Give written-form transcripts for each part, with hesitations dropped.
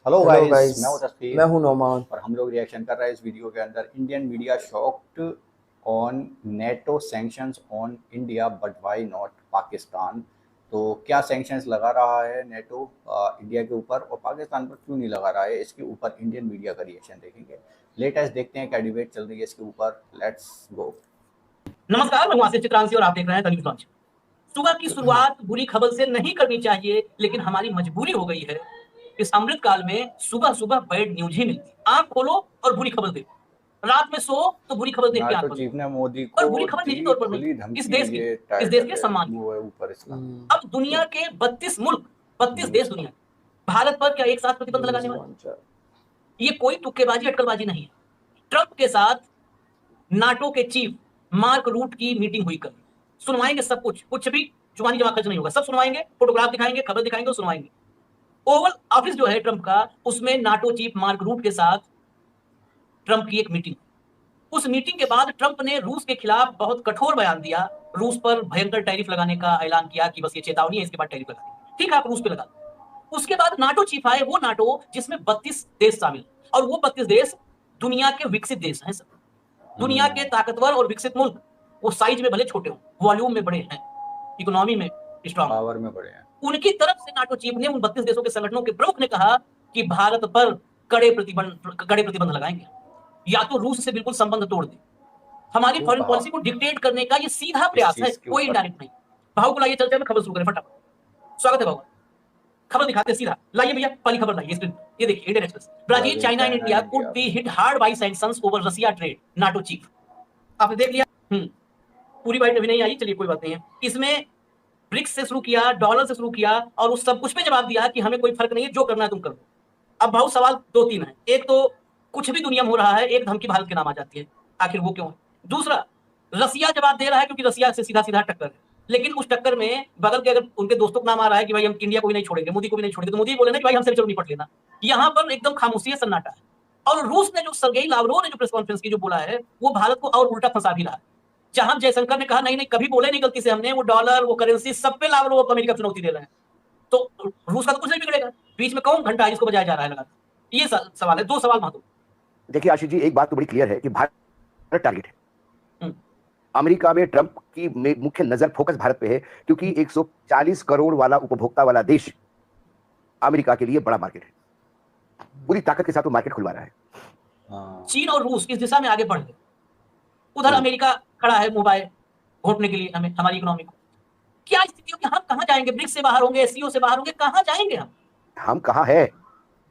Hello hello guys, guys. मैं हूं तस्फीर। मैं हूं नोमान। और हम लोग रिएक्शन कर रहे हैं इस वीडियो के अंदर। Indian media shocked on NATO sanctions on India but why not Pakistan. तो क्या सैंक्शंस लगा रहा है नेटो इंडिया के ऊपर, और पाकिस्तान पर क्यों नहीं लगा रहा है, इसके ऊपर इंडियन मीडिया का रिएक्शन देखेंगे। लेटेस्ट देखते हैं क्या डिबेट चल रही है इसके ऊपर। Let's go. नमस्कार, मैं वासिफ चित्रांशी और आप देख रहे हैं द न्यूज लॉन्च। सुबह की शुरुआत बुरी खबर से नहीं करनी चाहिए, लेकिन हमारी मजबूरी हो गई है। इस अमृत काल में सुबह सुबह बैड न्यूज ही मिलती है। आंख खोलो और बुरी खबर देखो, रात में सो तो बुरी खबर देख के आंख नाटो खोलो। चीफ ने मोदी और को बुरी खबर निजी दी तौर पर नहीं, खुली इस धमकी, देश की, ये इस देश टाइटल के है, सम्मान की। वो है ऊपर इसका। अब दुनिया के 32 मुल्क, 32 न्यूज देश दुनिया के, भारत पर क्या एक साथ प्रतिबंध न्यूज लगाने वाले? लॉन्चर। ये कोई तुक्केबाजी अटकलबाजी नहीं है। ट्रंप के साथ नाटो के चीफ मार्क रूट की मीटिंग हुई कल। सुनवाएंगे सब कुछ, कुछ भी जुबानी जमा खर्च नहीं होगा, सब सुनवाएंगे, फोटोग्राफ दिखाएंगे, खबर दिखाएंगे और सुनवाएंगे। ओवल ऑफिस जो है ट्रंप का, उसमें नाटो चीफ मार्क रूट के साथ ट्रंप की एक मीटिंग। उस मीटिंग के बाद ट्रंप ने रूस के खिलाफ बहुत कठोर बयान दिया। रूस पर भयंकर टैरिफ लगाने का ऐलान किया कि बस ये चेतावनी है, इसके बाद टैरिफ लगा देंगे। ठीक है, आप रूस पे लगा दो। उसके बाद नाटो चीफ आए, वो नाटो जिसमें 32 देश शामिल, और वो 32 देश दुनिया के विकसित देश हैं सब। दुनिया के ताकतवर और विकसित मुल्क, वो साइज में भले छोटे हों, वॉल्यूम में बड़े हैं, इकोनॉमी में स्ट्रांग। पावर में बड़े हैं। उनकी तरफ से नाटो चीफ ने, उन 32 देशों के संगठनों के प्रमुख ने कहा कि भारत पर कड़े प्रतिबंध लगाएंगे, या तो रूस से बिल्कुल संबंध तोड़ दे। हमारी खूब फॉरेन कहा। पॉलिसी को डिक्टेट करने का ये सीधा इस प्रयास है, चीज के कोई ऊपर इनडायरेक्ट नहीं। भाव को लाइए, चलते हैं, खबर शुरू करें फटाफट। स्वागत है भाव। खबर दिखाते हैं सीधा, लाइए भैया, पहली खबर लाइए स्क्रीन। ये देखिए, Indian Express. Brazil, Brazil, China and China, India could India. Be hit hard by sanctions over Russia trade, NATO chief. आपने देख लिया। पूरी बाइट अभी नहीं आई, चलिए कोई बात नहीं है। इसमें ब्रिक्स से शुरू किया, डॉलर से शुरू किया, और उस सब कुछ पे जवाब दिया कि हमें कोई फर्क नहीं है, जो करना है तुम करो। अब भाव सवाल दो तीन है। एक तो कुछ भी दुनिया में हो रहा है, एक धमकी भारत के नाम आ जाती है, आखिर वो क्यों है? दूसरा, रसिया जवाब दे रहा है क्योंकि रसिया से सीधा सीधा टक्कर है, लेकिन उस टक्कर में बगल के अगर उनके दोस्तों का नाम आ रहा है कि भाई हम इंडिया को भी नहीं छोड़ेंगे, मोदी को भी नहीं छोड़ेंगे, तो मोदी बोले ना कि भाई हमसे भी चलो निपट लेना। यहाँ पर एकदम खामोशी है, सन्नाटा है। और रूस ने, जो सर्गेई लावरोव ने जो प्रेस कॉन्फ्रेंस की जो बोला है, वो भारत को और उल्टा फंसा भी रहा है। जहां जयशंकर ने कहा नहीं नहीं, कभी बोले नहीं गलती से हमने, वो डॉलर, वो करेंसी, सब पे लावरोव अमेरिका चुनौती दे रहे हैं। तो रूस का तो कुछ नहीं बिगड़ेगा। बीच में कौन घंटा इसको बजाया जा रहा है लगातार? ये सवाल है, दो सवाल महत्व। देखिए आशीष जी, एक बात तो बड़ी क्लियर है कि भारत टारगेट है। हम्म। अमेरिका में ट्रंप की मुख्य नजर, फोकस भारत पे है, क्योंकि 140 करोड़ वाला उपभोक्ता वाला देश अमेरिका के लिए बड़ा मार्केट है। पूरी ताकत के साथ वो मार्केट खुलवा रहा है। चीन और रूस इस दिशा में आगे बढ़ गए, उधर अमेरिका खड़ा है मोबाइल घोटने के लिए हमें, हमारी इकोनॉमी को। क्या स्थिति होगी? हम कहां जाएंगे? ब्रिक्स से बाहर होंगे, एससीओ से बाहर होंगे, कहां जाएंगे हम कहाँ है?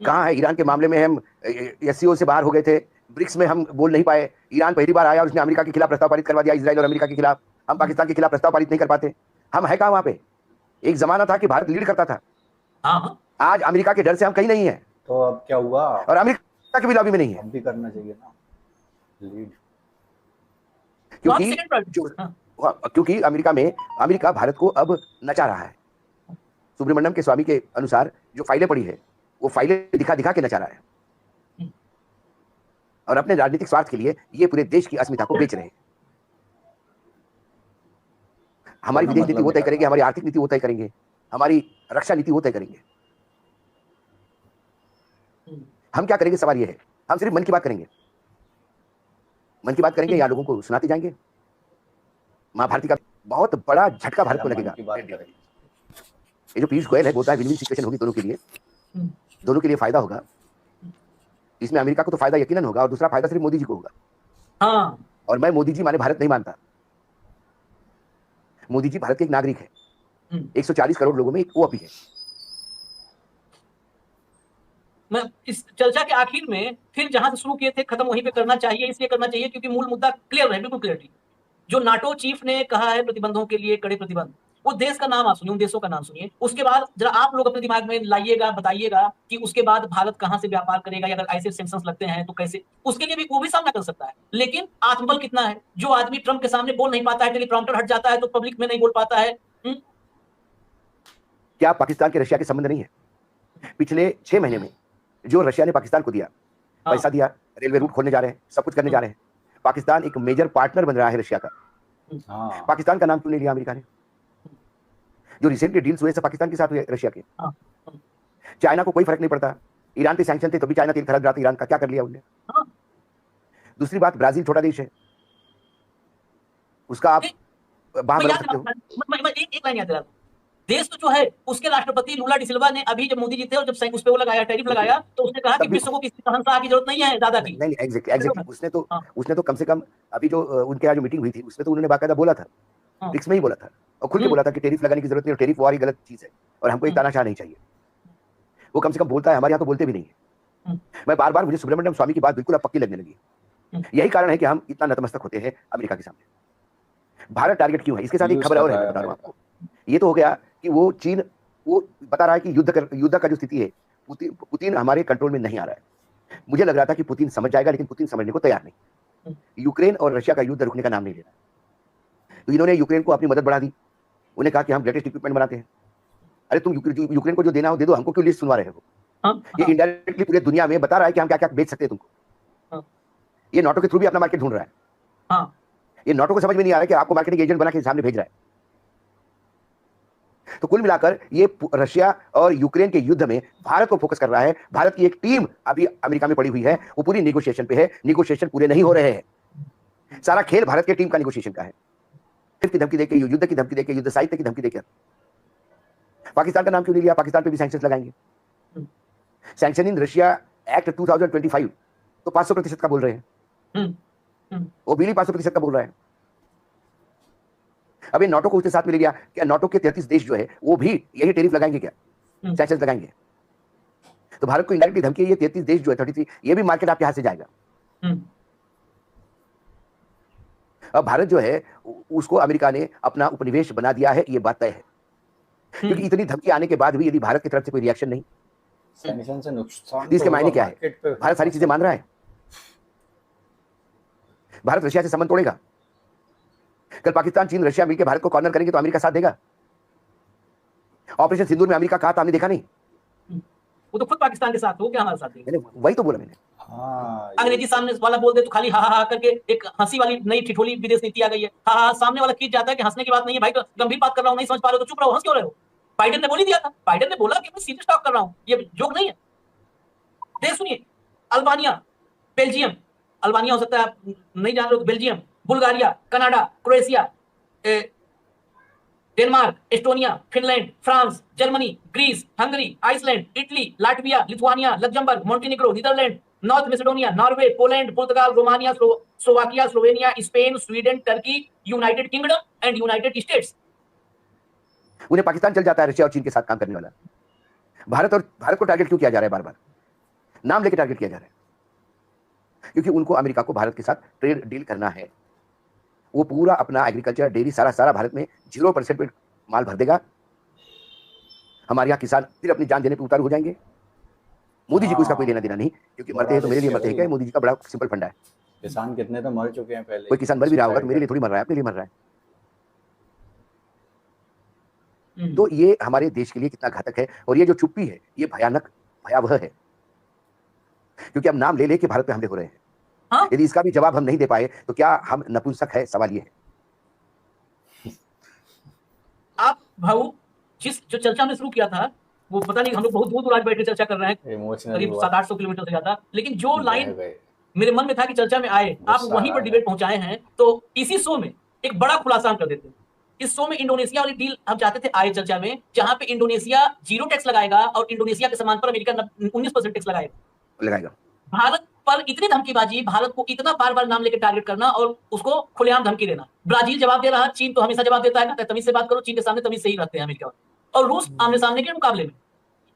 कहाँ है? ईरान के मामले में हम एससीओ से बाहर हो गए थे, ब्रिक्स में हम बोल नहीं पाए। ईरान पहली बार आया और उसने अमेरिका के खिलाफ प्रस्ताव पारित करवा दिया, इजराइल और अमेरिका के खिलाफ। हम पाकिस्तान के खिलाफ प्रस्ताव पारित नहीं कर पाते। हम है कहाँ वहां पे? एक जमाना था कि भारत लीड करता था। हाँ, आज अमेरिका के डर से हम कहीं नहीं है, तो अब क्या हुआ? और अमेरिका की भी लॉबी में नहीं है। अब भी करना चाहिए ना लीड। क्योंकि अमेरिका भारत को अब नचा रहा है। सुब्रमण्यम के स्वामी के अनुसार जो फाइलें पड़ी है, वो फाइलें दिखा दिखा के नचा रहा है, और अपने राजनीतिक स्वार्थ के लिए ये पूरे देश की अस्मिता को बेच रहे हैं। हमारी विदेश नीति वो तय करेंगे, हमारी आर्थिक नीति वो तय करेंगे, हमारी रक्षा नीति वो तय करेंगे। हम क्या करेंगे? सवाल ये है, हम सिर्फ मन की बात करेंगे। मन की बात करेंगे या लोगों को सुनाते जाएंगे। महाभारती का बहुत बड़ा झटका भारत को लगेगा। ये जो पीयूष गोयल है बोलता है विन विन सिचुएशन होगी दोनों के लिए, दोनों के लिए फायदा होगा। इसमें अमेरिका को तो फायदा यकीनन होगा, और दूसरा फायदा सिर्फ मोदी जी को होगा। हाँ। और मैं मोदी जी माने भारत नहीं मानता। मोदी जी भारत के एक नागरिक है। 140 करोड़ लोगों में एक वो भी है। मैं इस चर्चा के आखिर में फिर जहां से शुरू किए थे, खत्म वहीं पे करना चाहिए। इसलिए करना चाहिए क्योंकि मूल मुद्दा क्लियर है, बिल्कुल क्लियरिटी। जो नाटो चीफ ने कहा है प्रतिबंधों के लिए कड़े प्रतिबंध, वो देश का नाम आप सुनिए, उन देशों का नाम सुनिए। उसके बाद जरा आप लोग अपने दिमाग में लाइएगा, बताइएगा कि उसके बाद भारत कहां से व्यापार करेगा, या अगर ऐसे सैंक्शंस लगते हैं तो कैसे। उसके लिए भी वो भी सामना कर सकता है, लेकिन आत्मबल कितना है? जो आदमी ट्रंप के सामने बोल नहीं पाता है, टेलीप्रॉम्प्टर हट जाता है तो पब्लिक में नहीं बोल पाता है। क्या पाकिस्तान के रशिया के संबंध नहीं है? पिछले 6 महीने में जो रशिया ने पाकिस्तान को दिया, पैसा दिया, रेलवे रूट खोलने जा रहे हैं, सब कुछ करने जा रहे हैं। पाकिस्तान एक मेजर पार्टनर बन रहा है रशिया का। पाकिस्तान का नाम क्यों नहीं लिया अमेरिका ने? जो रिसेंटली डील्स हुए सब पाकिस्तान के साथ हुए, रशिया के। चाइना को कोई फर्क नहीं पड़ता ईरान पे सैंक्शन थे तो भी चाइना तेल खरीद रहा था ईरान का, क्या कर लिया उन्होंने? हाँ। दूसरी बात, ब्राजील छोटा देश है, उसका आप बाह मैं बना याद सकते हो। मैं एक लाइन याद दिला दूं। देश तो जो है उसके राष्ट्रपति लूला डी सिल्वा ने अभी जब मोदी जी थे और जब उस पे वो लगाया, टैरिफ लगाया, तो उसने कहा कि तब भी विश्व को किसी शहंशाह की जरूरत नहीं है दादा की। नहीं एग्जैक्टली हाँ, उसने तो कम से कम अभी जो उनके यहाँ जो मीटिंग हुई थी उसमें तो उन्होंने बाकायदा बोला था, हाँ, ब्रिक्स में ही बोला था और खुल के बोला था कि टैरिफ लगाने की जरूरत नहीं, और टैरिफ वार ही गलत चीज है और हमको एक तानाशाह नहीं चाहिए। वो कम से कम बोलता है, हमारे यहाँ तो बोलते भी नहीं है। मैं बार बार मुझे सुब्रमण्यम स्वामी की बात बिल्कुल अब पक्की लगने लगी। यही कारण है कि हम इतना नतमस्तक होते हैं अमेरिका के सामने। भारत टारगेट क्यों है? इसके साथ एक खबर और है, बता रहा हूं आपको। ये तो हो गया कि वो चीन वो बता रहा है कि युद्ध का जो स्थिति है, पुतिन हमारे कंट्रोल में नहीं आ रहा है। मुझे लग रहा था कि पुतिन समझ जाएगा, लेकिन पुतिन समझने को तैयार नहीं। यूक्रेन और रशिया का युद्ध रुकने का नाम नहीं ले रहा। तो इन्होंने यूक्रेन को अपनी मदद बढ़ा दी, उन्हें कहा कि हम लेटेस्ट इक्विपमेंट बनाते हैं। अरे तुम यूक्रेन को जो देना हो दे दो, हमको क्यों लिस्ट सुनवा रहे हो? ये इनडायरेक्टली पूरे दुनिया में बता रहा है कि हम क्या क्या बेच सकते हैं तुमको। ये नाटो के थ्रू भी अपना मार्केट ढूंढ रहा है। ये नाटो को समझ में नहीं आ रहा है कि आपको मार्केटिंग एजेंट बना के सामने भेज रहा है। तो कुल मिलाकर ये रशिया और यूक्रेन के युद्ध में भारत को फोकस कर रहा है। भारत की एक टीम अभी अमेरिका में पड़ी हुई है, वो पूरी नेगोशिएशन पे है, नेगोशिएशन पूरे नहीं हो रहे हैं। सारा खेल भारत के टीम का नेगोशिएशन का है। की धमकी देके, युद्ध की धमकी देके, युद्ध साहित्य की धमकी देके। पाकिस्तान का नाम क्यों नहीं लिया? पाकिस्तान पे भी सैंक्शंस लगाएंगे। सैंक्शन इन रशिया एक्ट 2025 तो 500% का बोल रहे हैं, वो बिली 500% का बोल रहा है। अभी नाटो को उसके साथ में ले लिया, क्या नाटो के 33 देश जो है वो भी यही टैरिफ लगाएंगे क्या? सैंक्शंस लगाएंगे। तो भारत को इंडायरेक्टली धमकी, ये 33 देश जो है 33, ये भी मार्केट आपके हाथ से जाएगा। अब भारत जो है उसको अमेरिका ने अपना उपनिवेश बना दिया है, ये बात तय है। क्योंकि इतनी धमकी आने के बाद भी यदि भारत की तरफ से कोई रिएक्शन नहीं, सैंक्शन से नुकसान इसके मायने क्या है? भारत सारी चीजें मान रहा है। भारत रशिया से संबंध तोड़ेगा। कल पाकिस्तान, चीन, रशिया मिलकर भारत को कॉर्नर करेंगे तो अमेरिका साथ देगा। ऑपरेशन सिंदूर में अमेरिका कहा था, हमने देखा नहीं। वो तो खुद पाकिस्तान के साथ हो, क्या हमारे साथ देगा? वही तो बोला मैंने। अंग्रेजी सामने वाला बोल दे तो खाली हा हा करके एक हंसी वाली नई ठिठोली विदेश नीति आ गई है। हा हा, सामने वाला खींच जाता है कि हंसने की बात नहीं है भाई, तो गंभीर बात कर रहा हूं, नहीं समझ पा रहे हो तो चुप रहो, हंस क्यों रहे हो? बाइडेन ने बोल ही दिया था, बाइडेन ने बोला कि मैं सीरियस टॉक कर रहा हूं, ये जोक नहीं है। देख सुनिए, अल्बानिया, बेल्जियम, अल्बानिया हो सकता है आप नहीं जान रहे हो, Belgium, Bulgaria, Canada, Croatia, Denmark, Estonia, Finland, France, Germany, Greece, Hungary, Iceland, Italy, Latvia, Lithuania, Luxembourg, Montenegro, Netherland, North Macedonia, Norway, Poland, पुर्तगाल, Romania, Slovakia, Slovenia, Spain, Sweden, Turkey, United Kingdom and United States. उन्हें पाकिस्तान चल जाता है Russia और चीन के साथ काम करने वाला। भारत को टारगेट क्यों किया जा रहा है? बार बार नाम लेके टारगेट किया जा रहा है, क्योंकि उनको अमेरिका को भारत के साथ ट्रेड डील करना है। वो पूरा अपना एग्रीकल्चर, डेयरी, सारा भारत में 0% पे माल भर देगा। हमारे यहाँ किसान फिर अपनी जान देने पे उतारू हो जाएंगे। मोदी जी को इसका कोई लेना देना नहीं, क्योंकि मरते हैं तो मेरे लिए मरते हैं क्या? मोदी जी का बड़ा सिंपल फंडा है। किसान कितने तो मर चुके हैं पहले। कोई किसान मर भी रहा होगा तो मेरे लिए थोड़ी मर रहा है, अपने लिए मर रहा है। तो ये हमारे देश के लिए कितना घातक है, और ये जो चुप्पी है ये भयानक, भयावह है, क्योंकि अब नाम ले लेके भारत पे हमले हो रहे हैं। हाँ? यदि इसका भी जवाब हम नहीं दे पाए तो क्या हम नपुंसक है? सवाल ये है। आप भाऊ जो चर्चा में शुरू किया था, वो पता नहीं, हम लोग बहुत दूर दूर आज बैठ के चर्चा कर रहे हैं, करीब 700-800 किलोमीटर से ज्यादा, लेकिन जो लाइन मेरे मन में था कि चर्चा में आए, आप वहीं पर डिबेट पहुंचाए हैं। तो इसी शो में एक बड़ा खुलासा हम कर देते हैं। इस शो में इंडोनेशिया वाली डील हम चाहते थे आए चर्चा में, जहां पे इंडोनेशिया 0 टैक्स लगाएगा और इंडोनेशिया के सामान पर अमेरिका 19% टैक्स लगाएगा। भारत पर इतनी धमकीबाजी, भारत को इतना बार बार नाम लेकर टारगेट करना और उसको खुलेआम धमकी देना। ब्राजील जवाब दे रहा है, चीन तो हमेशा जवाब देता है ना, तमीज से बात करो, चीन के सामने तमीज से ही रहते हैं अमेरिका। और रूस आमने सामने के मुकाबले में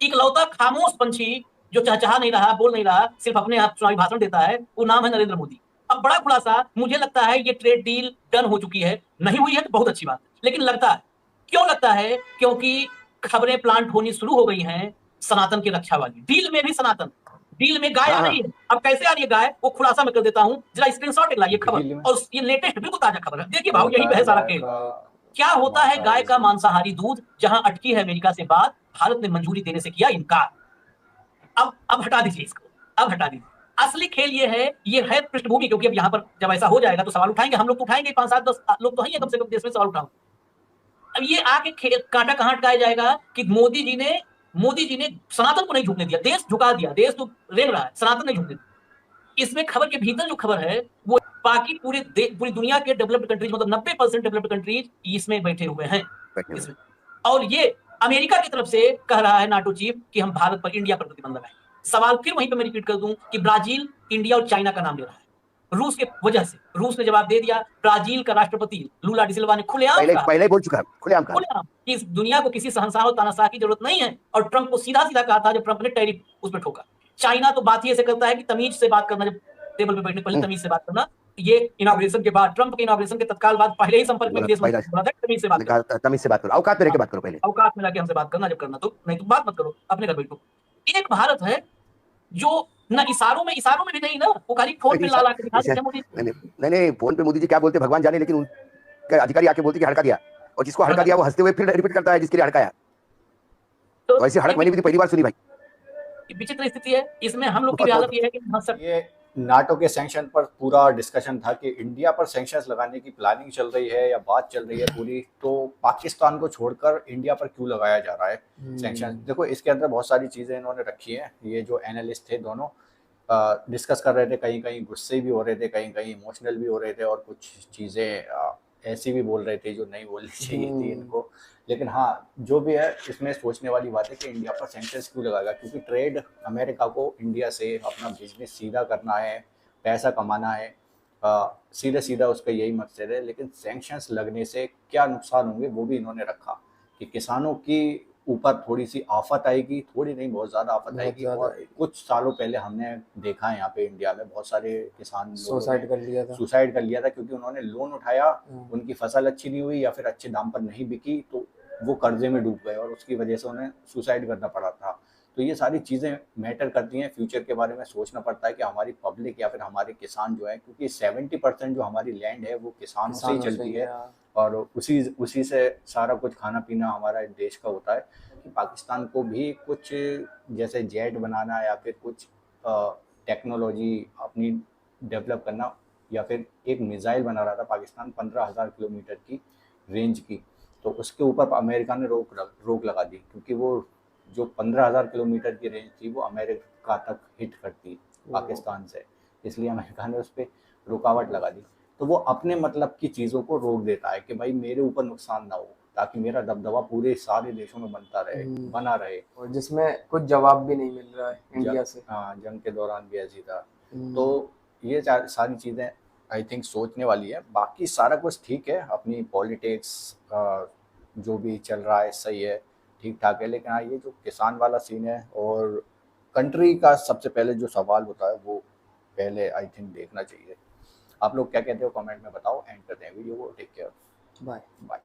इकलौता खामोश पंछी जो चहचहा नहीं रहा, बोल नहीं रहा, सिर्फ अपने आप चुनावी भाषण देता है, वो नाम है नरेंद्र मोदी। अब बड़ा खुलासा, मुझे लगता है ये ट्रेड डील डन हो चुकी है। नहीं हुई है तो बहुत अच्छी बात, लेकिन लगता है, क्यों लगता है? क्योंकि खबरें प्लांट होनी शुरू हो गई हैं सनातन की रक्षा वाली। डील में भी सनातन, डील में गाय आ रही है। अब कैसे आ रही है गाय, वो खुलासा मैं कर देता हूं, जरा स्क्रीनशॉट लाइए खबर, और ये लेटेस्ट बिल्कुल ताजा खबर है। देखिए भाव, यही बहस सारा खेल। क्या होता है गाय का मांसाहारी दूध, जहां अटकी है अमेरिका से बात, भारत ने मंजूरी देने से किया इनकार। अब हटा दीजिए इसको, अब हटा दीजिए। असली खेल ये है पृष्ठभूमि, क्योंकि अब यहाँ पर जब ऐसा हो जाएगा तो सवाल उठाएंगे हम लोग, तो उठाएंगे 5-7-10 लोग तो हैं कम से कम देश में, सवाल उठाओ। अब ये आके कांटा कहां अटकाया जाएगा कि मोदी जी ने मोदी जी ने सनातन को नहीं झुकने दिया, देश झुका दिया, देश तो रेंग रहा है, सनातन नहीं झुकने दिया। इसमें खबर के भीतर जो खबर है वो बाकी पूरी दुनिया के डेवलप्ड कंट्रीज, मतलब 90% डेवलप्ड कंट्रीज इसमें बैठे हुए हैं इसमें। और ये अमेरिका की तरफ से कह रहा है नाटो चीफ कि हम भारत पर, इंडिया पर प्रतिबंध लगाएंगे। सवाल फिर वहीं पे मैं रिपीट कर दूं कि ब्राजील, इंडिया और चाइना का नाम ले रहा है रूस के वजह से। रूस ने जवाब दे दिया, ब्राजील का राष्ट्रपति लूला डिसिल्वा ने खुलेआम पहले बोल चुका, खुलेआम कहा कि इस दुनिया को किसी शहंशाह और तानाशाह की जरूरत नहीं है, और ट्रंप को सीधा सीधा कहा था जब ट्रंप ने टैरिफ उस पर ठोका। चाइना तो बात ही ऐसे करता है कि तमीज से बात करना, जब टेबल पे बैठने पहले तमीज से बात करना। ये इनॉग्रेशन के बाद, ट्रंप के इनॉग्रेशन के तत्काल बाद पहले ही संपर्क में विदेश मंत्री बोला था तमीज से बात करो, तमीज से बात करो, औकात में रह के बात करो, पहले औकात में लाके हमसे बात करना जब करना, तो नहीं तो बात मत करो, अपने घर बैठो। एक भारत है जो ना इशारों में भी नहीं ना, वो खाली फोन पे ला के दिखा देते हैं मोदी। नहीं, फोन पे मोदी जी क्या बोलते भगवान जाने, लेकिन उनके अधिकारी आके बोलते कि हड़का दिया, और जिसको हड़का दिया वो हंसते हुए फिर रिपीट करता है जिसके लिए हड़काया। तो ऐसे हड़क मैंने भी पहली बार सुनी भाई। विचित्र स्थिति है इसमें। हम लोग की आदत ये है कि हंस सकते। ये नाटो के सैंक्शन पर पूरा डिस्कशन था कि इंडिया पर सैंक्शंस लगाने की प्लानिंग चल रही है या बात चल रही है पूरी, तो पाकिस्तान को छोड़कर इंडिया पर क्यों लगाया जा रहा है सैंक्शन। देखो इसके अंदर बहुत सारी चीज़ें इन्होंने रखी हैं। ये जो एनालिस्ट थे दोनों डिस्कस कर रहे थे, कहीं कहीं गुस्से भी हो रहे थे, कहीं कहीं इमोशनल भी हो रहे थे, और कुछ चीज़ें ऐसी भी बोल रहे थे जो नहीं बोलनी चाहिए थी इनको। लेकिन हाँ, जो भी है इसमें सोचने वाली बात है कि इंडिया पर सैंक्शंस क्यों लगाएगा, क्योंकि ट्रेड अमेरिका को इंडिया से अपना बिजनेस सीधा करना है, पैसा कमाना है, सीधा सीधा उसका यही मकसद है। लेकिन सैंक्शंस लगने से क्या नुकसान होंगे वो भी इन्होंने रखा कि किसानों की ऊपर थोड़ी सी आफत आएगी, थोड़ी नहीं बहुत ज़्यादा आफत आएगी। और कुछ सालों पहले हमने देखा है यहाँ पे इंडिया में बहुत सारे किसान सुसाइड कर लिया था क्योंकि उन्होंने लोन उठाया, उनकी फसल अच्छी नहीं हुई या फिर अच्छे दाम पर नहीं बिकी, तो वो कर्जे में डूब गए और उसकी वजह से उन्हें सुसाइड करना पड़ा था। तो ये सारी चीज़ें मैटर करती हैं, फ्यूचर के बारे में सोचना पड़ता है कि हमारी पब्लिक या फिर हमारे किसान जो है, क्योंकि 70% जो हमारी लैंड है वो किसानों से ही चलती है, और उसी से सारा कुछ खाना पीना हमारा देश का होता है। कि पाकिस्तान को भी कुछ जैसे जेट बनाना या फिर कुछ टेक्नोलॉजी अपनी डेवलप करना, या फिर एक मिसाइल बना रहा था पाकिस्तान 15,000 किलोमीटर की रेंज की, तो उसके ऊपर अमेरिका ने रोक लगा दी, क्योंकि वो जो 15,000 किलोमीटर की रेंज थी वो अमेरिका तक हिट करती पाकिस्तान से, इसलिए अमेरिका ने उस पर रुकावट लगा दी। तो वो अपने मतलब की चीज़ों को रोक देता है कि भाई मेरे ऊपर नुकसान ना हो, ताकि मेरा दबदबा पूरे सारे देशों में बना रहे। और जिसमें कुछ जवाब भी नहीं मिल रहा है इंडिया से। हाँ, जंग के दौरान भी ऐसी था। तो ये सारी चीज़ें आई थिंक सोचने वाली है। बाकी सारा कुछ ठीक है, अपनी पॉलिटिक्स जो भी चल रहा है सही है, ठीक ठाक है। लेकिन हाँ, ये जो किसान वाला सीन है और कंट्री का सबसे पहले जो सवाल होता है वो पहले आई थिंक देखना चाहिए। आप लोग क्या कहते हो कमेंट में बताओ। एंड करते हैं वीडियो को। Take care, bye.